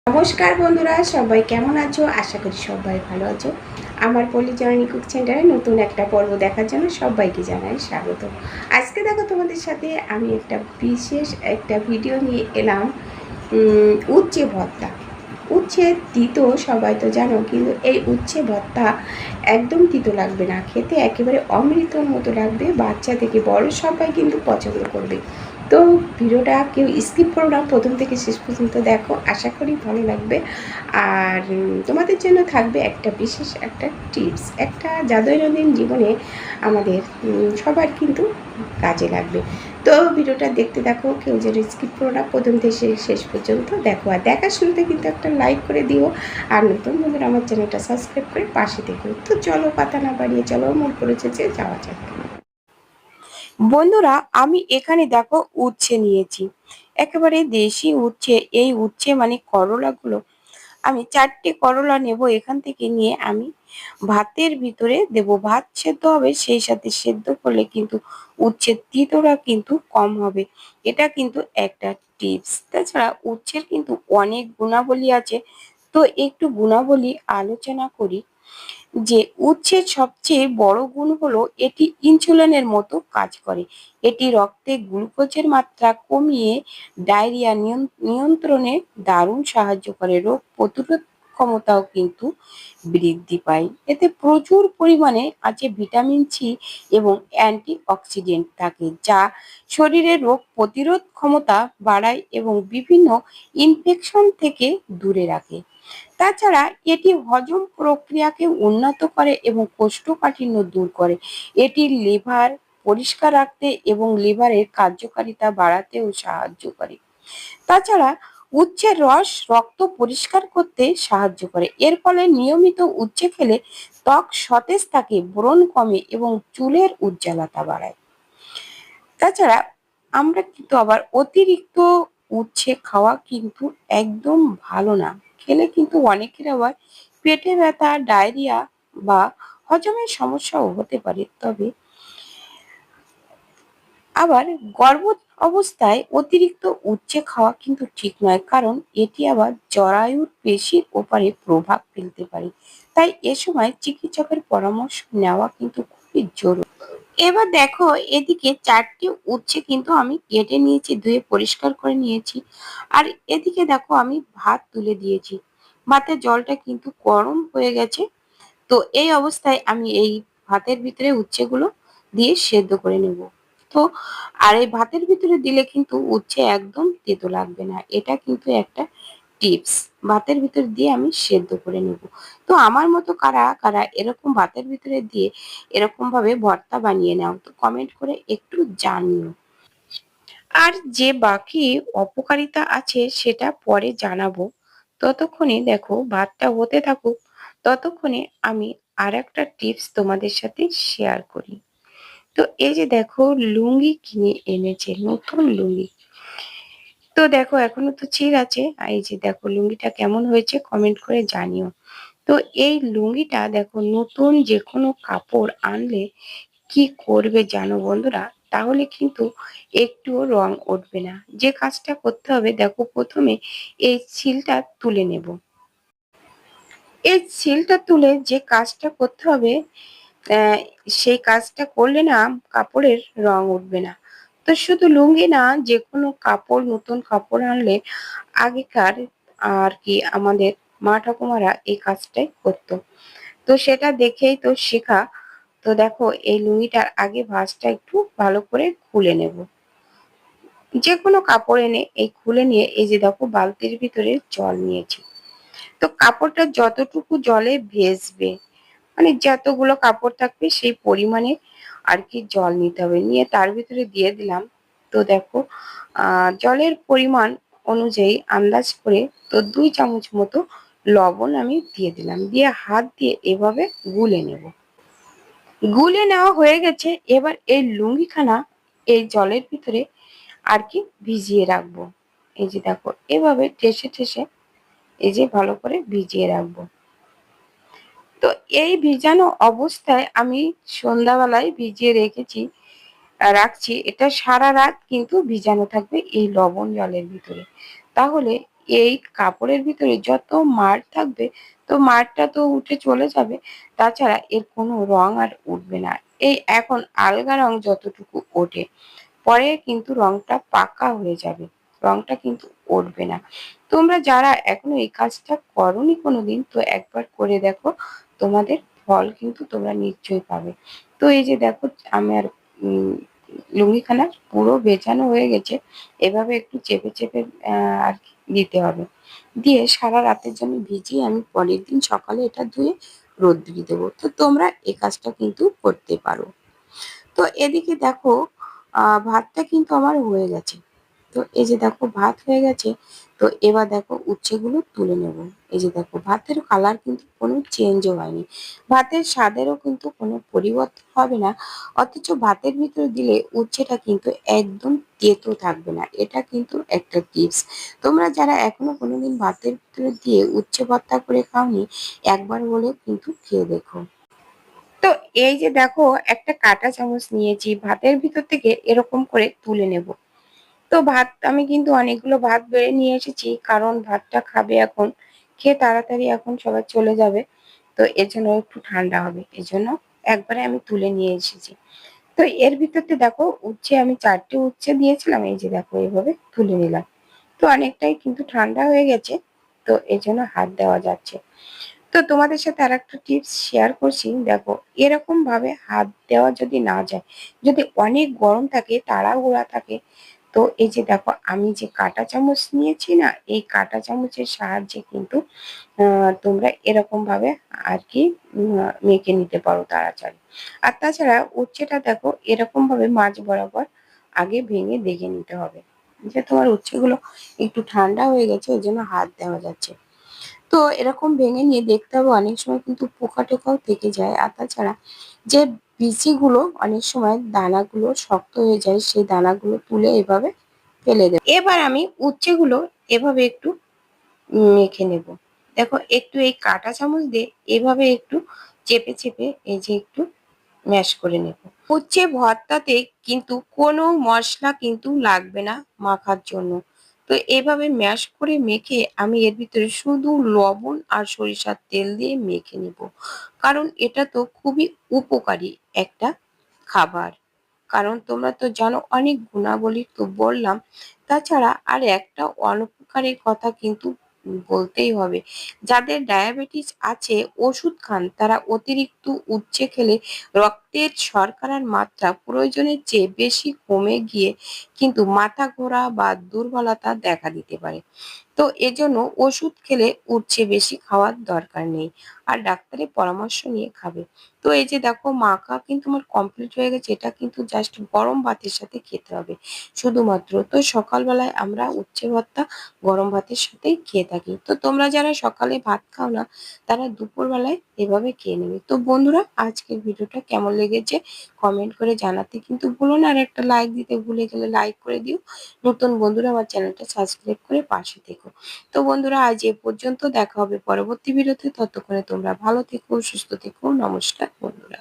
নমস্কার বন্ধুরা, সবাই কেমন আছো? আশা করি সবাই ভালো আছো। আমার পল্লী জননী কুক সেন্টারে নতুন একটা পর্ব দেখার জন্য সবাইকে জানাই স্বাগত। আজকে দেখো তোমাদের সাথে আমি বিশেষ একটা ভিডিও নিয়ে এলাম। উচ্ছে ভর্তা। উচ্ছে তিতো সবাই তো জানো, কিন্তু এই উচ্ছে ভর্তা একদম তিতো লাগবে না, খেতে একেবারে অমৃতর মতো লাগবে। বাচ্চা থেকে বড় সবাই কিন্তু পছন্দ করবে। তো ভিডিওটা কেউ স্কিপ করো না, প্রথম থেকে শেষ পর্যন্ত দেখো, আশা করি ভালো লাগবে। আর তোমাদের জন্য থাকবে একটা বিশেষ একটা টিপস, একটা যা দৈনন্দিন জীবনে আমাদের সবার কিন্তু কাজে লাগবে। তো ভিডিওটা দেখতে থাকো, কেউ যেন স্কিপ করো না, প্রথম থেকে শেষ পর্যন্ত দেখো। আর দেখার শুরুতে কিন্তু একটা লাইক করে দিও, আর নতুন বন্ধুরা আমার চ্যানেলটা সাবস্ক্রাইব করে পাশে থেকো। তো চলো কথা না বাড়িয়ে চলো মন করেছে যে যাওয়া যাক। বন্ধুরা, আমি এখানে দেখো উচ্ছে নিয়েছি, একেবারে দেশি উচ্ছে। এই উচ্ছে মানে করলাগুলো আমি 4টে করলা নেব এখান থেকে, নিয়ে আমি ভাতের ভিতরে দেব। ভাত সেদ্ধ হবে, সেই সাথে সেদ্ধ করলে কিন্তু উচ্ছের তিতোটা কিন্তু কম হবে। এটা কিন্তু একটা টিপস। তাছাড়া উচ্ছের কিন্তু অনেক গুণাবলী আছে, তো একটু গুণাবলী আলোচনা করি। যে উচ্ছের সবচেয়ে বড় গুণ হলো এটি ইনসুলিনের মতো কাজ করে। এটি রক্তে গ্লুকোজের মাত্রা কমিয়ে ডায়রিয়া নিয়ন্ত্রণে দারুণ সাহায্য করে। রোগ প্রতিরোধ ক্ষমতাও কিন্তু বৃদ্ধি পায়। এতে প্রচুর পরিমাণে আছে ভিটামিন সি এবং অ্যান্টিঅক্সিডেন্ট থাকে, যা শরীরের রোগ প্রতিরোধ ক্ষমতা বাড়ায় এবং বিভিন্ন ইনফেকশন থেকে দূরে রাখে। তাছাড়া এটি হজম প্রক্রিয়াকে উন্নত করে এবং কোষ্ঠকাঠিন্য দূর করে। এটি লিভার পরিষ্কার রাখতে এবং লিভারের কার্যকারিতা বাড়াতেও সাহায্য করে। তাছাড়া উচ্ছের রস রক্ত পরিষ্কার করতে সাহায্য করে। এর ফলে নিয়মিত উচ্ছে খেলে ত্বক সতেজ থাকে, ব্রণ কমে এবং চুলের উজ্জ্বলতা বাড়ায়। তাছাড়া আমরা কিন্তু আবার অতিরিক্ত উচ্ছে খাওয়া কিন্তু একদম ভালো না। খেলে কিন্তু অনেকের আবার পেটে ব্যথা, ডায়রিয়া বা হজমের সমস্যাও হতে পারে। তবে আবার গর্ভ অবস্থায় অতিরিক্ত উচ্ছে খাওয়া কিন্তু ঠিক নয়, কারণ এটি আবার জরায়ুর পেশির ওপরে প্রভাব ফেলতে পারে। তাই এ সময় চিকিৎসকের পরামর্শ নেওয়া কিন্তু খুবই জরুরি। এবার দেখো, এদিকে 4টে উচ্ছে কিন্তু আমি কেটে নিয়েছি, ধুয়ে পরিষ্কার করে নিয়েছি। আর এদিকে দেখো আমি ভাত তুলে দিয়েছি। ভাতের জলটা কিন্তু গরম হয়ে গেছে। তো এই অবস্থায় আমি এই ভাতের ভিতরে উচ্ছেগুলো দিয়ে সেদ্ধ করে নেব। তো আর এই ভাতের ভিতরে দিলে কিন্তু উচ্ছে একদম তেতো লাগবে না। এটা কিন্তু একটা টিপস। ভাতের ভিতর দিয়ে আমি সেদ্ধ করে নেব। তো আমার মতো কারা কারা এরকম ভাতের ভিতরে দিয়ে এরকম ভাবে ভর্তা বানিয়ে নাও, তো কমেন্ট করে একটু জানিও। আর যে বাকি অপকারিতা আছে সেটা পরে জানাবো। ততক্ষণে দেখো ভাতটা হতে থাকুক, ততক্ষণে আমি আর একটা টিপস তোমাদের সাথে শেয়ার করি। তো এই যে দেখো, লুঙ্গি কিনে এনেছে, নতুন লুঙ্গি। তো দেখো এখনো তো ছিঁড় আছে। আর এই যে দেখো লুঙ্গিটা কেমন হয়েছে কমেন্ট করে জানিও। তো এই লুঙ্গিটা দেখো, নতুন যে কোনো কাপড় আনলে কি করবে জানো বন্ধুরা? তাহলে কিন্তু একটুও রং উঠবে না। যে কাজটা করতে হবে দেখো, প্রথমে এই সিলটা তুলে নেব। এই সিলটা তুলে যে কাজটা করতে হবে, আহ, সেই কাজটা করলে না কাপড়ের রং উঠবে না। তো শুধু লুঙ্গি না, যে কোনো কাপড়, নতুন কাপড় আনলে আগেকার আর কি আমাদের মা ঠাকুমারা এই কাজটাই করতো। তো সেটা দেখেই তো শেখা। তো দেখো এই লুঙ্গিটার আগে ভাঁজটা একটু ভালো করে খুলে নেব। যে কোনো কাপড় এনে এই খুলে নিয়ে এই যে দেখো বালতির ভিতরে জল নিয়েছি। তো কাপড়টা যতটুকু জলে ভেজবে, মানে যতগুলো কাপড় থাকবে সেই পরিমাণে আর কি জল নিতে হবে, নিয়ে তার ভিতরে দিয়ে দিলাম। তো দেখো জলের পরিমাণ অনুযায়ী আন্দাজ করে তো 2 চামচ মতো লবণ আমি দিয়ে দিলাম, দিয়ে হাত দিয়ে এভাবে গুলে নেব। গুলে নেওয়া হয়ে গেছে। এবার এই লুঙ্গিখানা এই জলের ভিতরে আর কি ভিজিয়ে রাখবো। এই যে দেখো এভাবে ঠেসে ঠেসে এই যে ভালো করে ভিজিয়ে রাখবো। তো এই ভিজানো অবস্থায় আমি সন্ধ্যাবেলায় ভিজিয়ে রাখছি। এটা সারা রাত কিন্তু ভিজানো থাকবে এই লবণ জলের ভিতরে। তাহলে এই কাপড়ের ভিতরে যত মাড় থাকবে তো মাড়টা তো উঠে চলে যাবে, তাছাড়া এর কোনো রং আর উঠবে না। এই এখন আলগা রং যতটুকু ওঠে পরে কিন্তু রংটা পাকা হয়ে যাবে, রংটা কিন্তু উঠবে না। তোমরা যারা এখনো এই কাজটা করোনি কোনোদিন, তো একবার করে দেখো, তোমাদের ফল কিন্তু তোমরা নিশ্চয়ই পাবে। তো এই যে দেখো আমার উম, লুঙ্গিখানা পুরো ভেজানো হয়ে গেছে, এভাবে একটু চেপে চেপে আর কি দিতে হবে, দিয়ে সারা রাতের জন্য ভিজিয়ে আমি পরের দিন সকালে এটা ধুয়ে রোদ্দুরে দেবো। তো তোমরা এই কাজটা কিন্তু করতে পারো। তো এদিকে দেখো ভাতটা কিন্তু আমার হয়ে গেছে। তো এই যে দেখো ভাত হয়ে গেছে। তো এবার দেখো উচ্ছেগুলো তুলে নেব। এই যে দেখো ভাতের কালার কিন্তু কোনো চেঞ্জও হয়নি, ভাতের স্বাদেরও কিন্তু কোনো পরিবর্তন হবে না। অথচ ভাতের ভিতরে দিলে উচ্ছেটা কিন্তু একদম তেতো থাকবে না, এটা কিন্তু একটা টিপস। তোমরা যারা এখনো কোনোদিন ভাতের ভিতরে দিয়ে উচ্ছে ভর্তা করে খাওনি, একবার হলেও কিন্তু খেয়ে দেখো। তো এই যে দেখো একটা কাঁটা চামচ নিয়েছি, ভাতের ভিতর থেকে এরকম করে তুলে নেব। তো ভাত আমি কিন্তু অনেকগুলো ভাত বেড়ে নিয়ে এসেছি, কারণ ভাতটা খাবে এখন, খেয়ে তাড়াতাড়ি এখন সবাই চলে যাবে। তো এজন্য একটু ঠান্ডা হবে, এজন্য একবারে আমি তুলে নিয়ে এসেছি। তো এর ভিতরতে দেখো উচ্ছে আমি 4টে উচ্ছে দিয়েছিলাম, এই যে দেখো এইভাবে তুলে নিলাম। তো অনেকটাই কিন্তু ঠান্ডা হয়ে গেছে, তো এজন্য হাত দেওয়া যাচ্ছে। তো তোমাদের সাথে আরেকটা টিপস শেয়ার করছি, দেখো এরকম ভাবে হাত দেওয়া যদি না যায়, যদি অনেক গরম থাকে, তাড়াহুড়া থাকে, তো এই যে দেখো আমি যে কাঁটা চামচ নিয়েছি না, এই কাঁটা চামচের সাহায্যে কিন্তু তোমরা এরকম ভাবে আর কি মেখে নিতে পারো তাড়াতাড়ি। আর তাছাড়া উচ্ছেটা দেখো এরকম ভাবে মাঝ বরাবর আগে ভেঙে দেখে নিতে হবে যে তোমার উচ্ছেগুলো একটু ঠান্ডা হয়ে গেছে, ওই জন্য হাত দেওয়া যাচ্ছে। তো এরকম ভেঙে নিয়ে দেখতে হবে, অনেক সময় কিন্তু পোকা টোকাও থেকে যায়। আর তাছাড়া যে বিচিগুলো অনেক সময় দানাগুলো শক্ত হয়ে যায়, সেই দানাগুলো তুলে এভাবে ফেলে দেব। এবার আমি উচ্ছেগুলো এভাবে একটু মেখে নেব। দেখো একটু এই কাঁটা চামচ দিয়ে এভাবে একটু চেপে চেপে এই যে একটু ম্যাশ করে নেব। উচ্ছে ভর্তাতে কিন্তু কোনো মশলা কিন্তু লাগবে না মাখার জন্য। তো এভাবে ম্যাশ করে মেখে আমি এর ভিতরে শুধু লবণ আর সরিষার তেল দিয়ে মেখে নিব, কারণ এটা তো খুবই উপকারী একটা খাবার। কারণ তোমরা তো জানো অনেক গুণাবলী তো বললাম, তাছাড়া আর একটা অনুপকারীর কথা কিন্তু বলতেই হবে। যাদের ডায়াবেটিস আছে, ওষুধ খান, তারা অতিরিক্ত উচ্ছে খেলে রক্তের শর্করার মাত্রা প্রয়োজনের চেয়ে বেশি কমে গিয়ে কিন্তু মাথা ঘোরা বা দুর্বলতা দেখা দিতে পারে। তো এজন্য ওষুধ খেলে উচ্ছে বেশি খাওয়ার দরকার নেই, আর ডাক্তারের পরামর্শ নিয়ে খাবে। তো এই যে দেখো মাখা কিন্তু আমার কমপ্লিট হয়ে গেছে, এটা কিন্তু জাস্ট গরম ভাতের সাথে খেতে হবে শুধুমাত্র। তো সকালবেলায় আমরা উচ্ছে ভর্তা গরম ভাতের সাথেই খেয়ে থাকি। তো তোমরা যারা সকালে ভাত খাও না, তারা দুপুরবেলায় এভাবে খেয়ে নেবে। তো বন্ধুরা আজকের ভিডিওটা কেমন লেগেছে কমেন্ট করে জানাতে কিন্তু ভুলো না, আর একটা লাইক দিতে ভুলে গেলে লাইক করে দিও। নতুন বন্ধুরা আমার চ্যানেলটা সাবস্ক্রাইব করে পাশে থেকো। তো বন্ধুরা আজ এ পর্যন্ত, দেখা হবে পরবর্তী ভিডিওতে। ততক্ষণে তোমরা ভালো থেকো, সুস্থ থেকো। নমস্কার বন্ধুরা।